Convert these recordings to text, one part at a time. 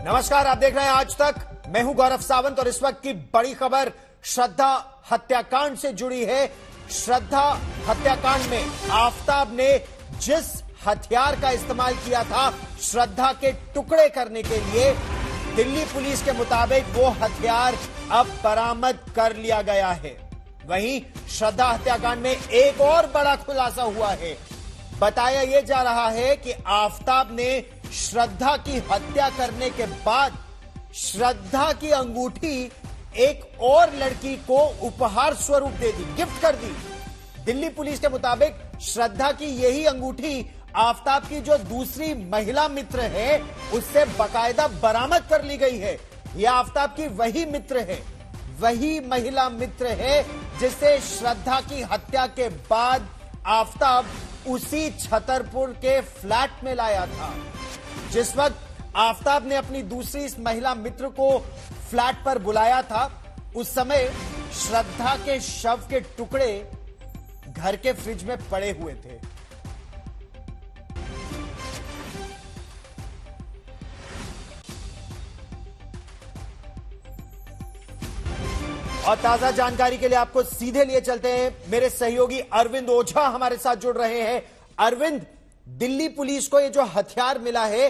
नमस्कार, आप देख रहे हैं आज तक। मैं हूं गौरव सावंत और इस वक्त की बड़ी खबर श्रद्धा हत्याकांड से जुड़ी है। श्रद्धा हत्याकांड में आफताब ने जिस हथियार का इस्तेमाल किया था श्रद्धा के टुकड़े करने के लिए, दिल्ली पुलिस के मुताबिक वो हथियार अब बरामद कर लिया गया है। वहीं श्रद्धा हत्याकांड में एक और बड़ा खुलासा हुआ है। बताया यह जा रहा है कि आफताब ने श्रद्धा की हत्या करने के बाद श्रद्धा की अंगूठी एक और लड़की को उपहार स्वरूप दे दी, गिफ्ट कर दी। दिल्ली पुलिस के मुताबिक श्रद्धा की यही अंगूठी आफताब की जो दूसरी महिला मित्र है उससे बाकायदा बरामद कर ली गई है। यह आफताब की वही मित्र है, वही महिला मित्र है जिसे श्रद्धा की हत्या के बाद आफताब उसी छतरपुर के फ्लैट में लाया था। जिस वक्त आफताब ने अपनी दूसरी इस महिला मित्र को फ्लैट पर बुलाया था, उस समय श्रद्धा के शव के टुकड़े घर के फ्रिज में पड़े हुए थे। और ताजा जानकारी के लिए आपको सीधे लिए चलते हैं। मेरे सहयोगी अरविंद ओझा हमारे साथ जुड़ रहे हैं। अरविंद, दिल्ली पुलिस को ये जो हथियार मिला है,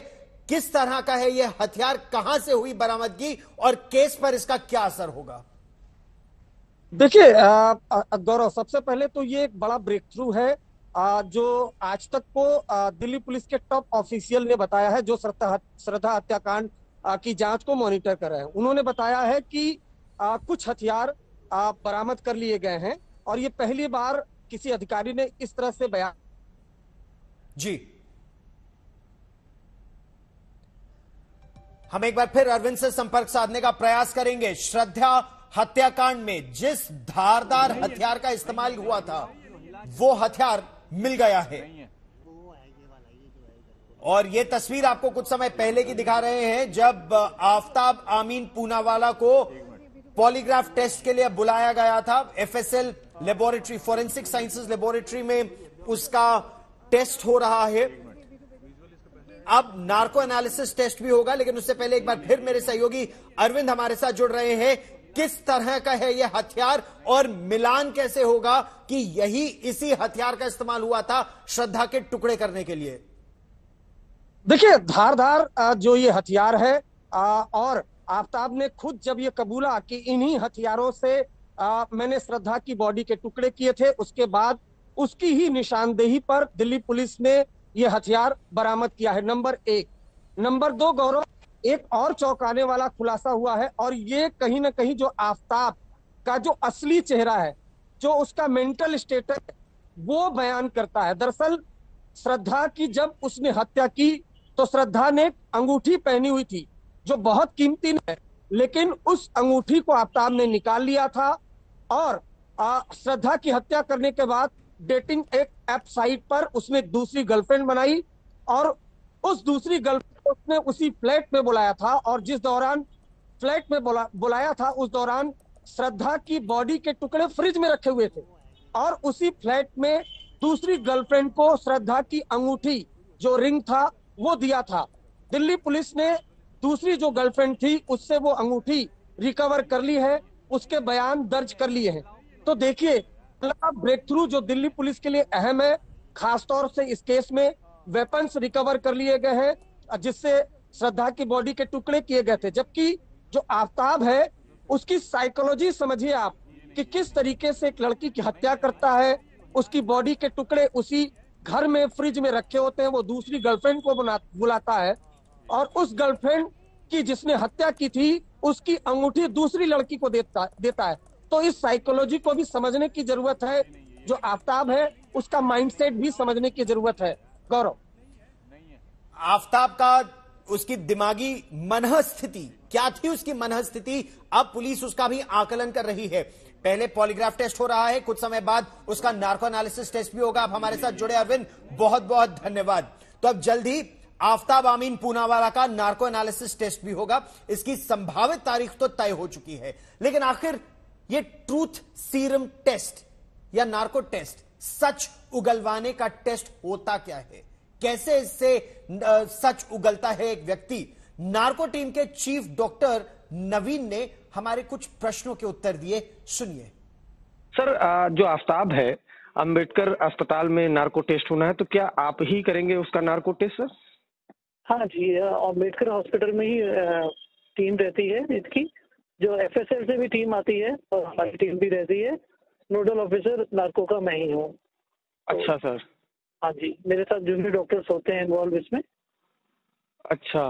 किस तरह का है ये हथियार, कहां से हुई बरामदगी और केस पर इसका क्या असर होगा? देखिए गौरव, सबसे पहले तो ये एक बड़ा ब्रेक थ्रू है जो आज तक को दिल्ली पुलिस के टॉप ऑफिशियल ने बताया है, जो श्रद्धा हत्याकांड की जांच को मॉनिटर कर रहे हैं। उन्होंने बताया है कि कुछ हथियार बरामद कर लिए गए हैं और ये पहली बार किसी अधिकारी ने इस तरह से बयान। जी, हम एक बार फिर अरविंद से संपर्क साधने का प्रयास करेंगे। श्रद्धा हत्याकांड में जिस धारदार हथियार का इस्तेमाल हुआ था वो हथियार मिल गया है और ये तस्वीर आपको कुछ समय पहले की दिखा रहे हैं, जब आफताब आमीन पूनावाला को पॉलीग्राफ टेस्ट के लिए बुलाया गया था। FSL laboratory, forensic sciences laboratory में उसका टेस्ट हो रहा है। अब नार्को एनालिसिस टेस्ट भी होगा, लेकिन उससे पहले एक बार फिर मेरे सहयोगी अरविंद हमारे साथ जुड़ रहे हैं। किस तरह का है यह हथियार और मिलान कैसे होगा कि यही इसी हथियार का इस्तेमाल हुआ था श्रद्धा के टुकड़े करने के लिए? देखिए, धारदार जो ये हथियार है और आफताब ने खुद जब ये कबूला कि इन्हीं हथियारों से मैंने श्रद्धा की बॉडी के टुकड़े किए थे, उसके बाद उसकी ही निशानदेही पर दिल्ली पुलिस ने ये हथियार बरामद किया है। नंबर 1। नंबर 2, गौरव, एक और चौंकाने वाला खुलासा हुआ है और ये कहीं ना कहीं जो आफताब का जो असली चेहरा है, जो उसका मेंटल स्टेटस है, वो बयान करता है। दरअसल श्रद्धा की जब उसने हत्या की तो श्रद्धा ने अंगूठी पहनी हुई थी जो बहुत कीमती है, लेकिन उस अंगूठी को आफताब ने निकाल लिया था और श्रद्धा की हत्या करने के बाद डेटिंग एक ऐप साइट पर उसने दूसरी गर्लफ्रेंड बनाई और उस दूसरी गर्लफ्रेंड को उसने उसी फ्लैट में बुलाया था और जिस दौरान फ्लैट में बुलाया था उस दौरान श्रद्धा की बॉडी के टुकड़े फ्रिज में रखे हुए थे और उसी फ्लैट में दूसरी गर्लफ्रेंड को श्रद्धा की अंगूठी जो रिंग था वो दिया था। दिल्ली पुलिस ने दूसरी जो गर्लफ्रेंड थी उससे वो अंगूठी रिकवर कर ली है, उसके बयान दर्ज कर लिए हैं। तो देखिए, ब्रेक थ्रू जो दिल्ली पुलिस के लिए अहम है, खासतौर से इस केस में वेपन्स रिकवर कर लिए गए हैं जिससे श्रद्धा की बॉडी के टुकड़े किए गए थे। जबकि जो आफताब है उसकी साइकोलॉजी समझिए आप कि किस तरीके से एक लड़की की हत्या करता है, उसकी बॉडी के टुकड़े उसी घर में फ्रिज में रखे होते हैं, वो दूसरी गर्लफ्रेंड को बुलाता है और उस गर्लफ्रेंड की जिसने हत्या की थी उसकी अंगूठी दूसरी लड़की को देता है। तो इस साइकोलॉजी को भी समझने की जरूरत है, जो आफताब है उसका माइंडसेट भी समझने की जरूरत है। गौरव, आफताब का उसकी दिमागी मनः स्थिति क्या थी, उसकी मनः स्थिति अब पुलिस उसका भी आकलन कर रही है। पहले पॉलीग्राफ टेस्ट हो रहा है, कुछ समय बाद उसका नार्को एनालिसिस टेस्ट भी होगा। आप हमारे साथ जुड़े अरविंद, बहुत बहुत धन्यवाद। तो अब जल्द ही आफताब आमीन पूनावाला का नार्को एनालिसिस टेस्ट भी होगा। इसकी संभावित तारीख तो तय हो चुकी है, लेकिन आखिर ये ट्रूथ सीरम टेस्ट या नार्को टेस्ट, सच उगलवाने का टेस्ट होता क्या है? कैसे इससे सच उगलता है एक व्यक्ति नार्को टीम के चीफ डॉक्टर नवीन ने हमारे कुछ प्रश्नों के उत्तर दिए, सुनिए। सर, जो आफ्ताब है, अंबेडकर अस्पताल में नार्को टेस्ट होना है, तो क्या आप ही करेंगे उसका नार्को टेस्ट सर? हाँ जी, अंबेडकर हॉस्पिटल में ही टीम रहती है इसकी, जो एफएसएल से भी टीम आती है और हमारी टीम भी रहती है। नोडल ऑफिसर नार्को का मैं ही हूँ। अच्छा सर। हाँ जी, मेरे साथ जूनियर डॉक्टर्स होते हैं इन्वॉल्व इसमें। अच्छा,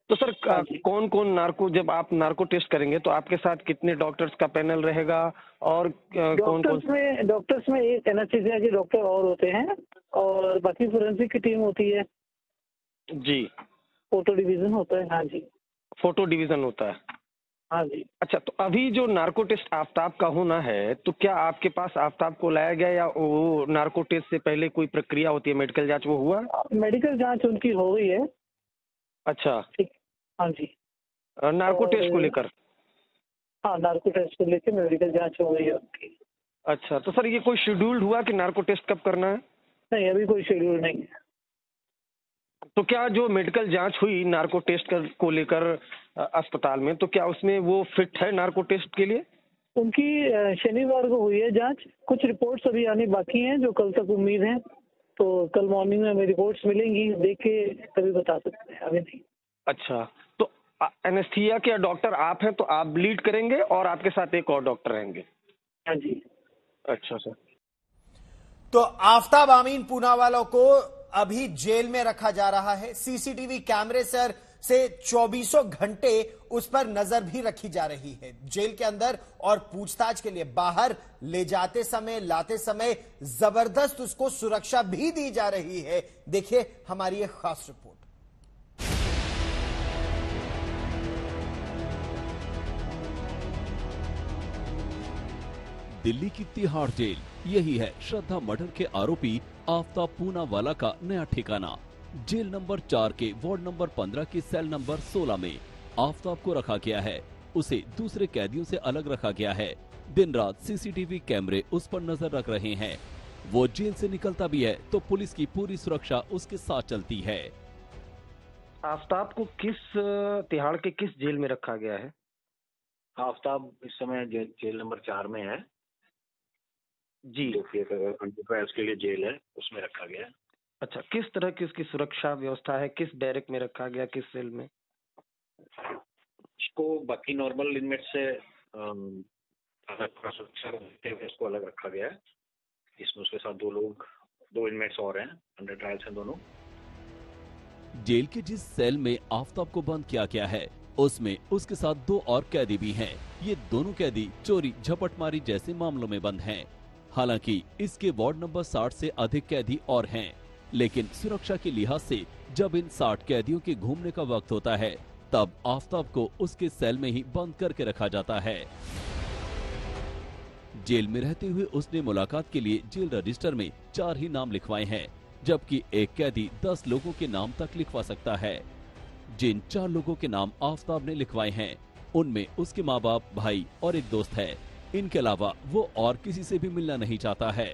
तो सर कौन कौन नार्को, जब आप नार्को टेस्ट करेंगे तो आपके साथ कितने डॉक्टर्स का पैनल रहेगा और कौन कौन? डॉक्टर्स में एक एनेस्थीसिया के डॉक्टर और होते हैं और बाकी फोरेंसिक की टीम होती है जी। फोटो डिवीजन होता है। हाँ जी, फोटो डिवीजन होता है। हाँ जी। अच्छा, तो अभी जो नार्को टेस्ट आफ्ताब का होना है, तो क्या आपके पास आफ्ताब को लाया गया या वो नार्को टेस्ट से पहले कोई प्रक्रिया होती है, मेडिकल जांच वो हुआ? मेडिकल जांच उनकी हो गई है। अच्छा, ठीक। हाँ जी। नार्को टेस्ट को लेकर? हाँ, नार्को टेस्ट को लेकर मेडिकल जांच हो गई है उनकी। अच्छा, तो सर ये कोई शेड्यूल्ड हुआ कि नार्को टेस्ट कब करना है? नहीं, अभी कोई शेड्यूल नहीं है। तो क्या जो मेडिकल जांच हुई नार्को टेस्ट को लेकर अस्पताल में, तो क्या उसमें वो फिट है नार्को टेस्ट के लिए? उनकी शनिवार को हुई है जांच। कुछ रिपोर्ट्स अभी आनी बाकी हैं जो कल तक उम्मीद है, तो कल मॉर्निंग में हमें रिपोर्ट्स मिलेंगी, देख के तभी बता सकते हैं, अभी नहीं। अच्छा, तो एनेस्थीसिया के डॉक्टर आप हैं, तो आप लीड करेंगे और आपके साथ एक और डॉक्टर रहेंगे? हाँ जी। अच्छा सर। तो आफ्ताब आमीन पूनावाला को अभी जेल में रखा जा रहा है। सीसीटीवी कैमरे से 24 घंटे उस पर नजर भी रखी जा रही है जेल के अंदर, और पूछताछ के लिए बाहर ले जाते समय, लाते समय जबरदस्त उसको सुरक्षा भी दी जा रही है। देखिए हमारी एक खास रिपोर्ट। दिल्ली की तिहाड़ जेल, यही है श्रद्धा मर्डर के आरोपी आफ्ताब पूनावाला का नया ठिकाना। जेल नंबर 4 के वार्ड नंबर 15 के सेल नंबर 16 में आफ्ताब को रखा गया है। उसे दूसरे कैदियों से अलग रखा गया है। दिन रात सीसीटीवी कैमरे उस पर नजर रख रहे हैं। वो जेल से निकलता भी है तो पुलिस की पूरी सुरक्षा उसके साथ चलती है। आफ्ताब को तिहाड़ के किस जेल में रखा गया है? आफ्ताब इस समय जेल नंबर 4 में है जी, जो कि अफेयर्स के लिए जेल है, उसमें रखा गया है। अच्छा, किस तरह की उसकी सुरक्षा व्यवस्था है? किस बैरक में रखा गया, किस सेल में? इसको बाकी नॉर्मल इनमेट से अलग सुरक्षा देते हुए इसको अलग रखा गया है। इसमें उसके साथ दो इनमेट्स और हैं, अंडर ट्रायल्स हैं दोनों। जेल के जिस सेल में आफ्ताब को बंद किया गया है उसमें उसके साथ 2 और कैदी भी हैं। ये दोनों कैदी चोरी झपटमारी जैसे मामलों में बंद हैं। हालांकि इसके वार्ड नंबर 60 से अधिक कैदी और हैं, लेकिन सुरक्षा के लिहाज से जब इन 60 कैदियों के घूमने का वक्त होता है तब आफ्ताब को उसके सेल में ही बंद करके रखा जाता है। जेल में रहते हुए उसने मुलाकात के लिए जेल रजिस्टर में 4 ही नाम लिखवाए हैं, जबकि एक कैदी 10 लोगों के नाम तक लिखवा सकता है। जिन 4 लोगों के नाम आफ्ताब ने लिखवाए हैं उनमें उसके माँ बाप, भाई और एक दोस्त है। इनके अलावा वो और किसी से भी मिलना नहीं चाहता है।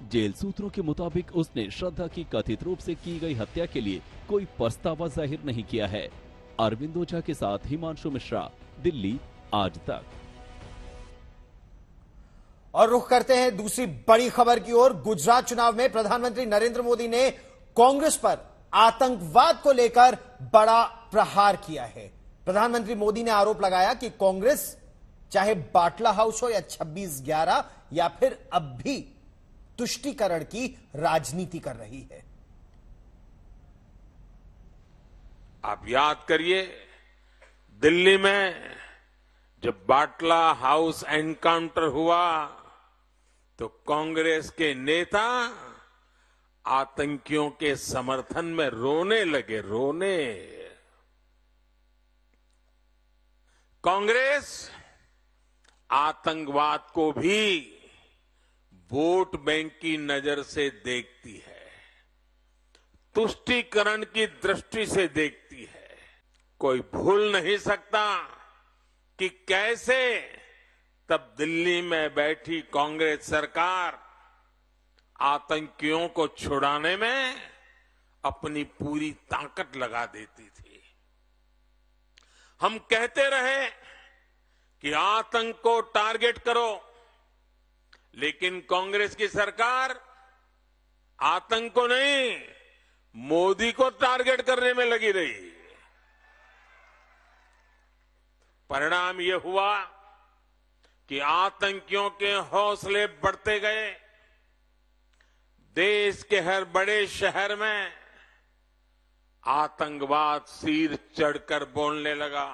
जेल सूत्रों के मुताबिक उसने श्रद्धा की कथित रूप से की गई हत्या के लिए कोई पछतावा जाहिर नहीं किया है। अरविंद ओझा के साथ हिमांशु मिश्रा, दिल्ली, आज तक। और रुख करते हैं दूसरी बड़ी खबर की ओर। गुजरात चुनाव में प्रधानमंत्री नरेंद्र मोदी ने कांग्रेस पर आतंकवाद को लेकर बड़ा प्रहार किया है। प्रधानमंत्री मोदी ने आरोप लगाया कि कांग्रेस चाहे बाटला हाउस हो या 26/11 या फिर अब भी तुष्टीकरण की राजनीति कर रही है। आप याद करिए, दिल्ली में जब बाटला हाउस एनकाउंटर हुआ तो कांग्रेस के नेता आतंकियों के समर्थन में रोने लगे, रोने। कांग्रेस आतंकवाद को भी वोट बैंक की नजर से देखती है, तुष्टीकरण की दृष्टि से देखती है। कोई भूल नहीं सकता कि कैसे तब दिल्ली में बैठी कांग्रेस सरकार आतंकियों को छुड़ाने में अपनी पूरी ताकत लगा देती थी। हम कहते रहे कि आतंक को टारगेट करो, लेकिन कांग्रेस की सरकार आतंक को नहीं, मोदी को टारगेट करने में लगी रही। परिणाम यह हुआ कि आतंकियों के हौसले बढ़ते गए। देश के हर बड़े शहर में आतंकवाद सिर चढ़कर बोलने लगा।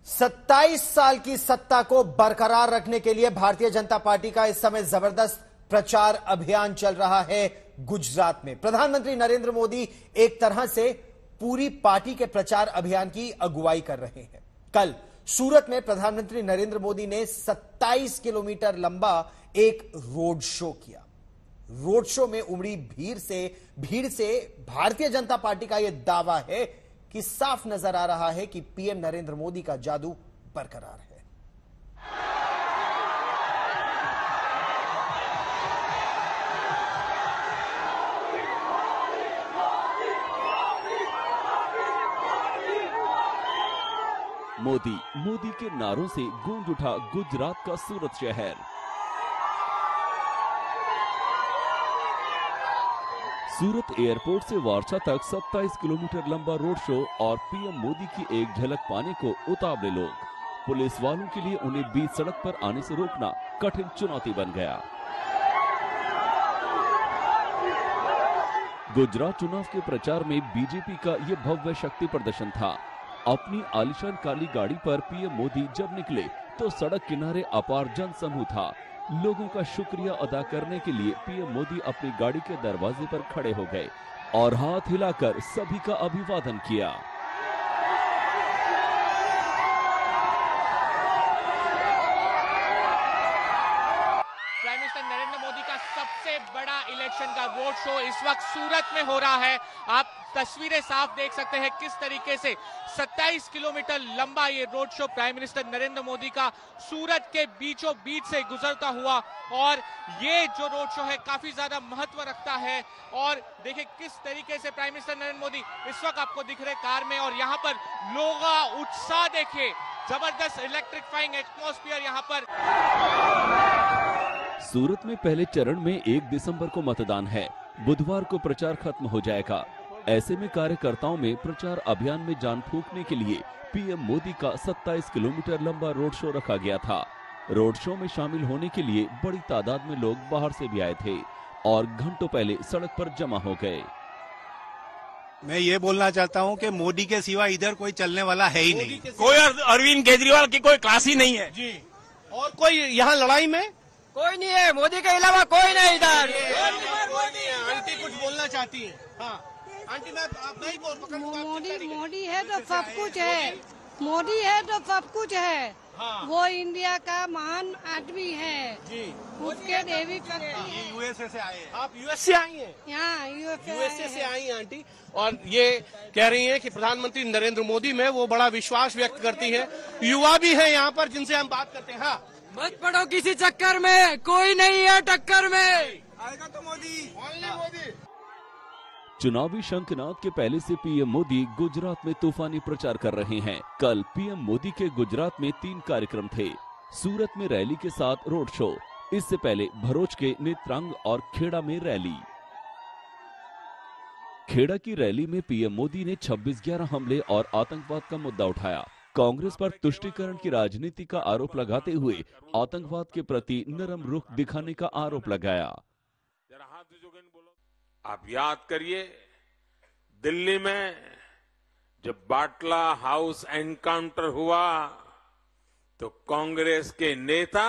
27 साल की सत्ता को बरकरार रखने के लिए भारतीय जनता पार्टी का इस समय जबरदस्त प्रचार अभियान चल रहा है गुजरात में। प्रधानमंत्री नरेंद्र मोदी एक तरह से पूरी पार्टी के प्रचार अभियान की अगुवाई कर रहे हैं। कल सूरत में प्रधानमंत्री नरेंद्र मोदी ने 27 किलोमीटर लंबा एक रोड शो किया। रोड शो में उमड़ी भीड़ से भारतीय जनता पार्टी का यह दावा है कि साफ नजर आ रहा है कि पीएम नरेंद्र मोदी का जादू बरकरार है। मोदी के नारों से गूंज उठा गुजरात का सूरत शहर। सूरत एयरपोर्ट से वारसा तक 27 किलोमीटर लंबा रोड शो और पीएम मोदी की एक झलक पाने को उतावले लोग। पुलिस वालों के लिए उन्हें बीच सड़क पर आने से रोकना कठिन चुनौती बन गया। गुजरात चुनाव के प्रचार में बीजेपी का ये भव्य शक्ति प्रदर्शन था। अपनी आलीशान काली गाड़ी पर पीएम मोदी जब निकले तो सड़क किनारे अपार जन समूह था। लोगों का शुक्रिया अदा करने के लिए पीएम मोदी अपनी गाड़ी के दरवाजे पर खड़े हो गए और हाथ हिलाकर सभी का अभिवादन किया। प्राइम मिनिस्टर नरेंद्र मोदी का सबसे बड़ा इलेक्शन का रोड शो इस वक्त सूरत में हो रहा है। आप तस्वीरें साफ देख सकते हैं किस तरीके से 27 किलोमीटर लंबा ये road show prime minister Narendra Modi का सूरत के बीचों बीच से गुजरता हुआ, और ये जो रोड शो है काफी ज्यादा महत्व रखता है। और देखिए किस तरीके से प्राइम मिनिस्टर नरेंद्र मोदी इस वक्त आपको दिख रहे कार में, और यहाँ पर लोगों का उत्साह देखिए, जबरदस्त इलेक्ट्रिफाइंग एटमॉस्फेयर यहाँ पर। सूरत में पहले चरण में 1 दिसंबर को मतदान है। बुधवार को प्रचार खत्म हो जाएगा। ऐसे में कार्यकर्ताओं में प्रचार अभियान में जान फूंकने के लिए पीएम मोदी का 27 किलोमीटर लंबा रोड शो रखा गया था। रोड शो में शामिल होने के लिए बड़ी तादाद में लोग बाहर से भी आए थे और घंटों पहले सड़क पर जमा हो गए। मैं ये बोलना चाहता हूँ कि मोदी के सिवा इधर कोई चलने वाला है ही नहीं। कोई अरविंद केजरीवाल की कोई क्लास ही नहीं है जी। और कोई यहाँ लड़ाई में कोई नहीं है, मोदी के अलावा कोई नहीं इधर। आंटी कुछ बोलना चाहती है? हाँ आंटी, मैं आप नहीं बोल। मोदी है तो सब कुछ है, मोदी है तो सब कुछ है। हाँ। वो इंडिया का महान आदमी है जी। उसके देवी यूएसए से आए हैं। आप यूएस से आई हैं? यहाँ यूएसए से आई हैं आंटी, और ये कह रही हैं कि प्रधानमंत्री नरेंद्र मोदी में वो बड़ा विश्वास व्यक्त करती है। युवा भी है यहाँ पर जिनसे हम बात करते हैं। हाँ, मत पड़ो किसी चक्कर में, कोई नहीं है टक्कर में। आएगा तो मोदी, ओनली मोदी। चुनावी शंखनाद के पहले से पीएम मोदी गुजरात में तूफानी प्रचार कर रहे हैं। कल पीएम मोदी के गुजरात में 3 कार्यक्रम थे। सूरत में रैली के साथ रोड शो, इससे पहले भरूच के नेत्रांग और खेड़ा में रैली। खेड़ा की रैली में पीएम मोदी ने 26/11 हमले और आतंकवाद का मुद्दा उठाया। कांग्रेस पर तुष्टीकरण की राजनीति का आरोप लगाते हुए आतंकवाद के प्रति नरम रुख दिखाने का आरोप लगाया। आप याद करिए, दिल्ली में जब बाटला हाउस एनकाउंटर हुआ तो कांग्रेस के नेता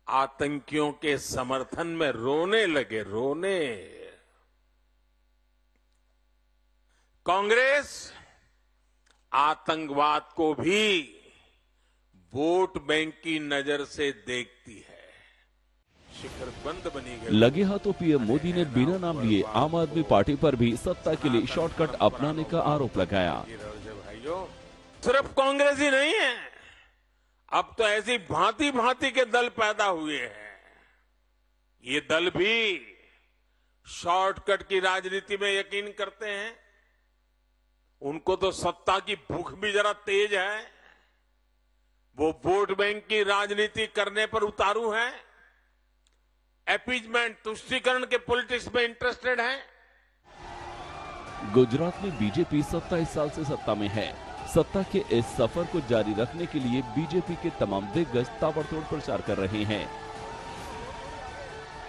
आतंकियों के समर्थन में रोने लगे, रोने। कांग्रेस आतंकवाद को भी वोट बैंक की नजर से देखती है। शिखर बंद बनी गई। लगे हाथों पीएम मोदी ने बिना नाम लिए आम आदमी पार्टी पर भी सत्ता के लिए शॉर्टकट अपनाने का आरोप लगाया। भाइयों, सिर्फ कांग्रेस ही नहीं है, अब तो ऐसी भांति भांति के दल पैदा हुए हैं। ये दल भी शॉर्टकट की राजनीति में यकीन करते हैं उनको तो सत्ता की भूख भी जरा तेज है। वो वोट बैंक की राजनीति करने पर उतारू है, अपीजमेंट तुष्टीकरण के पॉलिटिक्स में इंटरेस्टेड है। गुजरात में बीजेपी 27 साल से सत्ता में है। सत्ता के इस सफर को जारी रखने के लिए बीजेपी के तमाम दिग्गज ताबड़तोड़ प्रचार कर रहे हैं।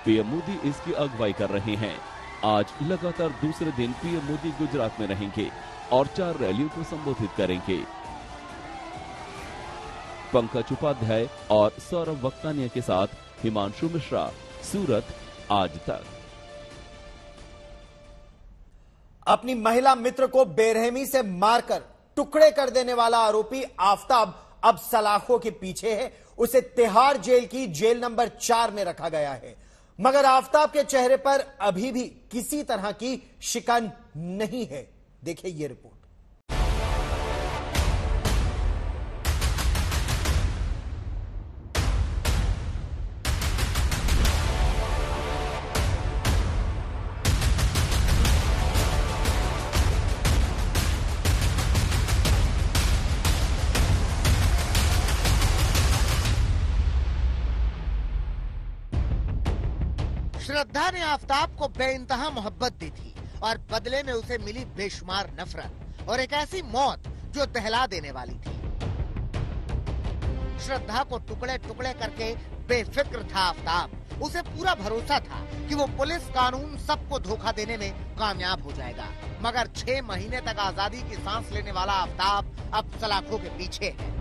पीएम मोदी इसकी अगुवाई कर रहे हैं। आज लगातार दूसरे दिन पीएम मोदी गुजरात में रहेंगे और 4 रैलियों को संबोधित करेंगे। पंकज उपाध्याय और सौरभ वक्तानिया के साथ हिमांशु मिश्रा, सूरत, आज तक। अपनी महिला मित्र को बेरहमी से मारकर टुकड़े कर देने वाला आरोपी आफताब अब सलाखों के पीछे है। उसे तिहाड़ जेल की जेल नंबर 4 में रखा गया है, मगर आफताब के चेहरे पर अभी भी किसी तरह की शिकन नहीं है। देखिए ये रिपोर्ट। श्रद्धा ने आफताब को बेइंतहा मोहब्बत दी थी और बदले में उसे मिली बेशुमार नफरत और एक ऐसी मौत जो दहला देने वाली थी। श्रद्धा को टुकड़े टुकड़े करके बेफिक्र था आफताब। उसे पूरा भरोसा था कि वो पुलिस कानून सबको धोखा देने में कामयाब हो जाएगा, मगर 6 महीने तक आजादी की सांस लेने वाला आफताब अब सलाखों के पीछे है।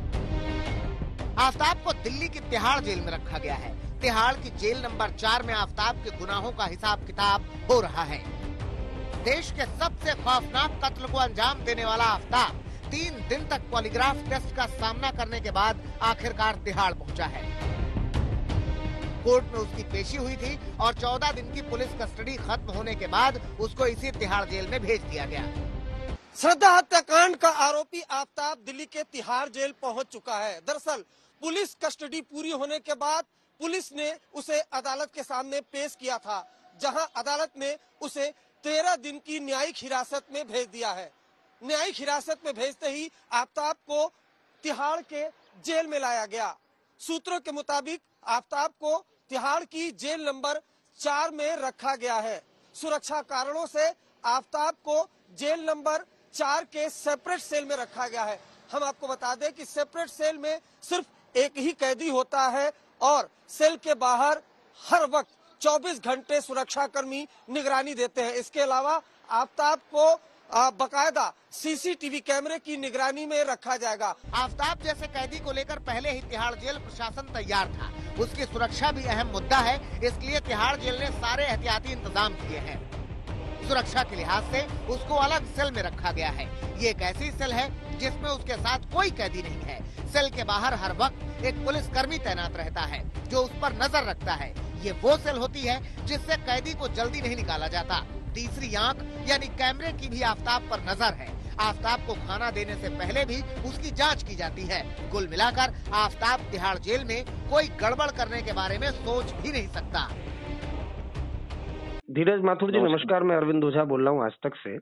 आफताब को दिल्ली की तिहाड़ जेल में रखा गया है। तिहाड़ की जेल नंबर 4 में आफताब के गुनाहों का हिसाब किताब हो रहा है। देश के सबसे खौफनाक कत्ल को अंजाम देने वाला आफताब 3 दिन तक पॉलीग्राफ टेस्ट का सामना करने के बाद आखिरकार तिहाड़ पहुंचा है। कोर्ट में उसकी पेशी हुई थी और 14 दिन की पुलिस कस्टडी खत्म होने के बाद उसको इसी तिहाड़ जेल में भेज दिया गया। श्रद्धा हत्याकांड का आरोपी आफताब दिल्ली के तिहाड़ जेल पहुंच चुका है। दरअसल पुलिस कस्टडी पूरी होने के बाद पुलिस ने उसे अदालत के सामने पेश किया था, जहां अदालत ने उसे 13 दिन की न्यायिक हिरासत में भेज दिया है। न्यायिक हिरासत में भेजते ही आफताब को तिहाड़ के जेल में लाया गया। सूत्रों के मुताबिक आफताब को तिहाड़ की जेल नंबर 4 में रखा गया है। सुरक्षा कारणों से आफताब को जेल नंबर 4 के सेपरेट सेल में रखा गया है। हम आपको बता दें कि सेपरेट सेल में सिर्फ एक ही कैदी होता है और सेल के बाहर हर वक्त 24 घंटे सुरक्षाकर्मी निगरानी देते हैं। इसके अलावा आफताब को बकायदा सीसीटीवी कैमरे की निगरानी में रखा जाएगा। आफताब जैसे कैदी को लेकर पहले ही तिहाड़ जेल प्रशासन तैयार था। उसकी सुरक्षा भी अहम मुद्दा है, इसलिए तिहाड़ जेल ने सारे एहतियाती इंतजाम किए हैं। सुरक्षा के लिहाज से उसको अलग सेल में रखा गया है। ये एक ऐसी सेल है जिसमें उसके साथ कोई कैदी नहीं है। सेल के बाहर हर वक्त एक पुलिस कर्मी तैनात रहता है जो उस पर नजर रखता है। ये वो सेल होती है जिससे कैदी को जल्दी नहीं निकाला जाता। तीसरी आंख यानी कैमरे की भी आफताब पर नजर है। आफताब को खाना देने से पहले भी उसकी जांच की जाती है। कुल मिलाकर आफताब तिहाड़ जेल में कोई गड़बड़ करने के बारे में सोच भी नहीं सकता। धीरज माथुर जी नमस्कार, मैं अरविंद ओझा बोल रहा हूँ आज तक से।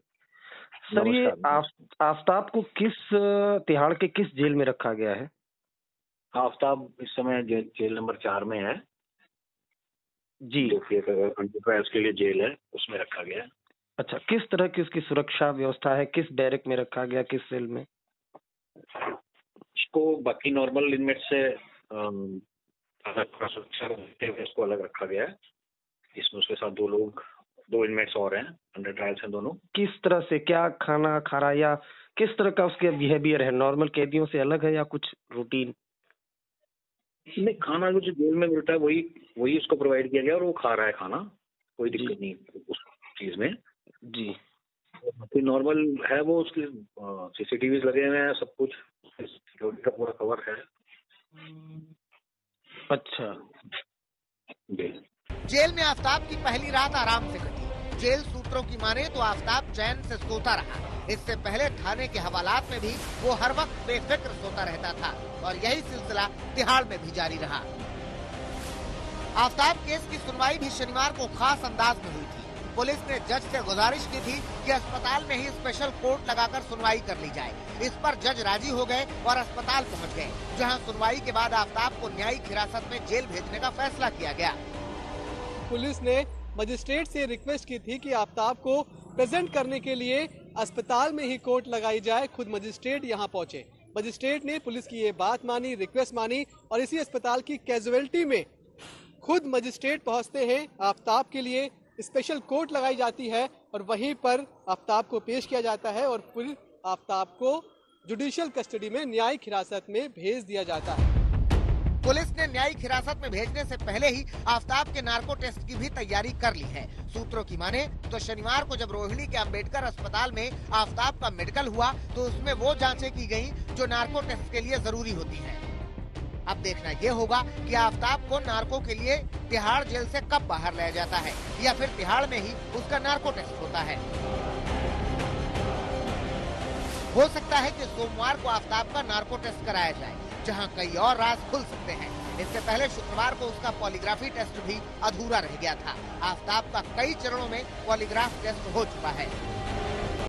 सर ये आफताब को किस तिहाड़ के किस जेल में रखा गया है? आफताब इस समय जेल नंबर 4 में है जी, जो कि ट्रायल्स के लिए जेल है, उसमें रखा गया है। अच्छा, किस तरह की उसकी सुरक्षा व्यवस्था है? किस बैरक में रखा गया, किस सेल में? इसको बाकी नॉर्मल इनमेट से सुरक्षा देते हुए इसको अलग रखा गया है। इसमें उसके साथ 2 इनमेट्स और हैं, अंडर ट्रायल्स हैं दोनों। किस तरह से, क्या खाना खा रहा है या किस तरह का उसके बिहेवियर है? नॉर्मल कैदियों से अलग है या कुछ रूटीन? नहीं, खाना जो जेल में मिलता है वही उसको प्रोवाइड किया गया और वो खा रहा है खाना, कोई दिक्कत नहीं उस चीज में जी। नॉर्मल है वो। उसके सीसीटीवी लगे हुए हैं, सब कुछ सिक्योरिटी का पूरा कवर है। अच्छा जी। जेल में आफताब की पहली रात आराम से कटी। जेल सूत्रों की माने तो आफताब चैन से सोता रहा। इससे पहले थाने के हवालात में भी वो हर वक्त बेफिक्र सोता रहता था और यही सिलसिला तिहाड़ में भी जारी रहा। आफताब केस की सुनवाई भी शनिवार को खास अंदाज में हुई थी। पुलिस ने जज से गुजारिश की थी कि अस्पताल में ही स्पेशल कोर्ट लगाकर सुनवाई कर ली जाए। इस पर जज राजी हो गए और अस्पताल पहुंच गए, जहां सुनवाई के बाद आफताब को न्यायिक हिरासत में जेल भेजने का फैसला किया गया। पुलिस ने मजिस्ट्रेट से रिक्वेस्ट की थी कि आफताब को प्रेजेंट करने के लिए अस्पताल में ही कोर्ट लगाई जाए। खुद मजिस्ट्रेट यहां पहुंचे। मजिस्ट्रेट ने पुलिस की ये बात मानी, रिक्वेस्ट मानी और इसी अस्पताल की कैजुअलिटी में खुद मजिस्ट्रेट पहुंचते हैं। आफताब के लिए स्पेशल कोर्ट लगाई जाती है और वहीं पर आफताब को पेश किया जाता है और फिर आफताब को जुडिशियल कस्टडी में न्यायिक हिरासत में भेज दिया जाता है। पुलिस ने न्यायिक हिरासत में भेजने से पहले ही आफताब के नार्को टेस्ट की भी तैयारी कर ली है। सूत्रों की माने तो शनिवार को जब रोहिणी के अंबेडकर अस्पताल में आफताब का मेडिकल हुआ तो उसमें वो जांचें की गयी जो नार्को टेस्ट के लिए जरूरी होती है। अब देखना ये होगा कि आफताब को नार्को के लिए तिहाड़ जेल से कब बाहर लाया जाता है या फिर तिहाड़ में ही उसका नार्को टेस्ट होता है। हो सकता है कि सोमवार को आफताब का नार्को टेस्ट कराया जाए, जहां कई और राज खुल सकते हैं। इससे पहले शुक्रवार को उसका पॉलीग्राफी टेस्ट भी अधूरा रह गया था। आफताब का कई चरणों में पॉलीग्राफ टेस्ट हो चुका है।